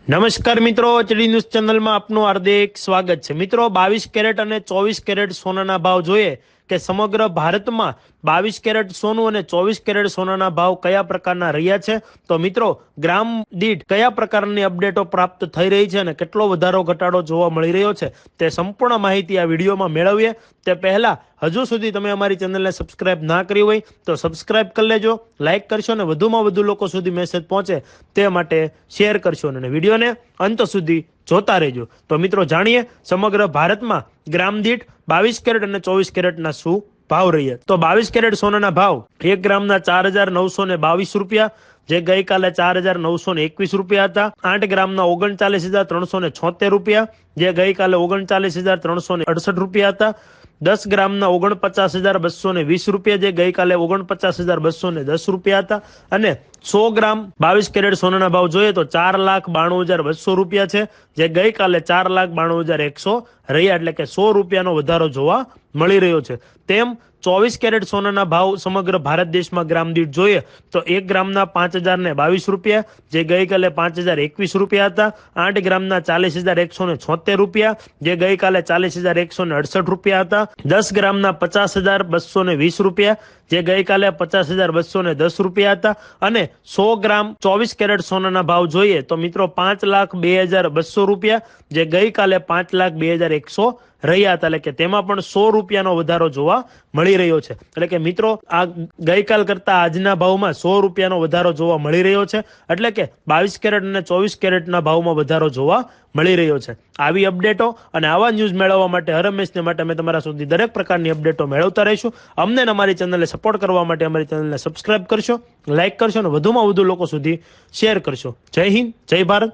નમસ્કાર મિત્રો, HD news ચેનલમાં આપનું હાર્દિક સ્વાગત છે। મિત્રો, 22 કેરેટ અને 24 કેરેટ સોનાના ભાવ જોઈએ કે સમગ્ર ભારતમાં 22 કેરેટ સોનું અને 24 કેરેટ સોનાના ભાવ કયા પ્રકારના રહ્યા છે, તો મિત્રો ગ્રામ દીઠ કયા પ્રકારની અપડેટો પ્રાપ્ત થઈ રહી છે અને કેટલો વધારો ઘટાડો જોવા મળી રહ્યો છે તે સંપૂર્ણ માહિતી આ વિડીયોમાં મેળવીએ। તે પહેલા હજુ સુધી તમે અમારી ચેનલને સબસ્ક્રાઇબ ના કરી હોય તો સબસ્ક્રાઇબ કરી લેજો, લાઇક કરશો અને વધુમાં વધુ લોકો સુધી મેસેજ પહોંચે તે માટે શેર કરશો અને વિડીયોને અંત સુધી જોતા રહેજો। તો મિત્રો જાણીએ સમગ્ર ભારતમાં ગ્રામ દીઠ 22 કેરેટ અને 24 કેરેટના શું ભાવ રહ્યા। તો 22 કેરેટ સોનાના ભાવ 1 ગ્રામના 4,922 રૂપિયા, જે ગઈકાલે 4,921 રૂપિયા હતા। 8 ગ્રામના 39,376 રૂપિયા, જે ગઈકાલે 39,368 રૂપિયા હતા। 10 ગ્રામના 49,220 રૂપિયા, જે ગઈકાલે 49,210 રૂપિયા હતા। અને 100 ગ્રામ 22 કેરેટ સોનાના ભાવ જોઈએ તો 4,92,200 રૂપિયા છે, જે ગઈકાલે 4,92,100 રહ્યા, એટલે કે 100 રૂપિયાનો વધારો જોવા મળી રહ્યો છે। તેમ 24 કેરેટ સોનાના ભાવ સમગ્ર ભારત દેશમાં ગ્રામ દીઠ જોઈએ તો 1 ગ્રામના 5,022 રૂપિયા, જે ગઈકાલે 5,021 રૂપિયા હતા। 8 ગ્રામના 40,176 રૂપિયા, જે ગઈકાલે 40,168 રૂપિયા હતા। 10 ગ્રામના 50,220 રૂપિયા, જે ગઈકાલે 50,210 રૂપિયા હતા। અને 100 ગ્રામ 24 કેરેટ સોનાના ભાવ જોઈએ તો મિત્રો 5,02,200 રૂપિયા, જે ગઈકાલે 5,02,100 રહ્યા હતા, એટલે કે તેમાં પણ 100 રૂપિયાનો વધારો જોવા મળી રહ્યો છે। એટલે કે મિત્રો આ ગઈકાલ કરતા આજના ભાવમાં 100 રૂપિયાનો વધારો જોવા મળી રહ્યો છે, એટલે કે 22 કેરેટ અને 24 કેરેટના ભાવમાં વધારો જોવા મળી રહ્યો છે। આવી અપડેટો અને આવા ન્યૂઝ મેળવવા માટે હરહંમેશને માટે અમે તમારા સુધી દરેક પ્રકારની અપડેટો મેળવતા રહીશું। અમને અમારી ચેનલને સપોર્ટ કરવા માટે અમારી ચેનલને સબસ્ક્રાઇબ કરશો, લાઇક કરશો અને વધુમાં વધુ લોકો સુધી શેર કરશો। જય હિન્દ, જય ભારત।